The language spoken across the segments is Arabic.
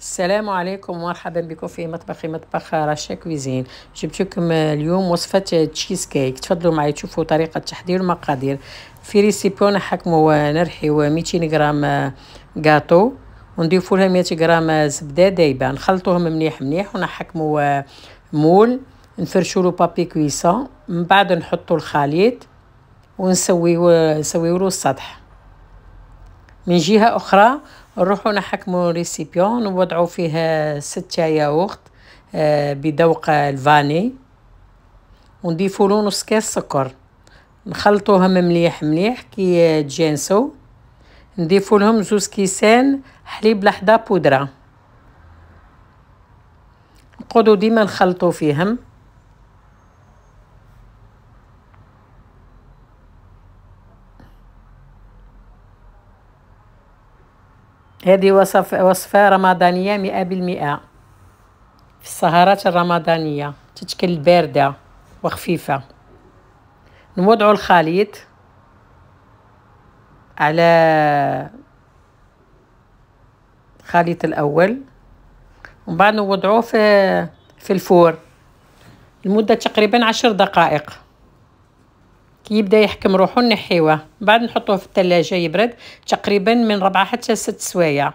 السلام عليكم ومرحبا بكم في مطبخ رشا كويزين. جبت لكم اليوم وصفة تشيز كيك. تفضلوا معي تشوفوا طريقة التحضير والمقادير. في ريسيبي نحكموا نرحيو 200 غرام جاتو ونضيفوا لها 100 غرام زبدة دايبة، نخلطوهم مليح مليح ونحكموا مول، نفرشوا له بابي كويسون، من بعد نحطوا الخليط ونسويو له السطح. من جهة أخرى نروحو نحكمو ريسيبيون نوضعو فيه 6 ياغورت بذوق الفاني ونضيفولو نص كاس سكر، نخلطوهم مليح مليح كي تجانسو. نضيفو لهم 2 كيسان حليب لحظة بودرة، نقعدو ديما نخلطو فيهم. هذه وصفة رمضانية 100%، في السهرات الرمضانية تتكل باردة وخفيفة. نوضعوا الخليط على الخليط الأول ومن بعد نوضعوه في الفور لمدة تقريبا 10 دقائق. كي يبدا يحكم روحو نحيوه، بعد نحطوه في الثلاجة يبرد تقريبا من 4 حتى 6 سوايع.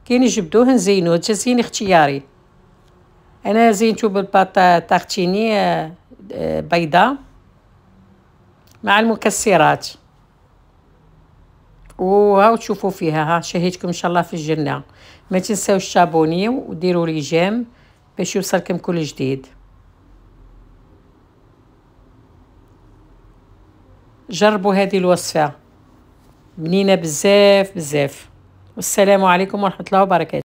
كي نجبدوه نزينوه تزيين اختياري. انا زينتو بالباط تارتيني بيضاء مع المكسرات، وهاو تشوفوا فيها. ها شهيتكم ان شاء الله في الجنة. ما تنساوش تابونيو وديروا لي جيم باش يوصلكم كل جديد. جربوا هذه الوصفة بنينة بزاف بزاف. والسلام عليكم ورحمة الله وبركاته.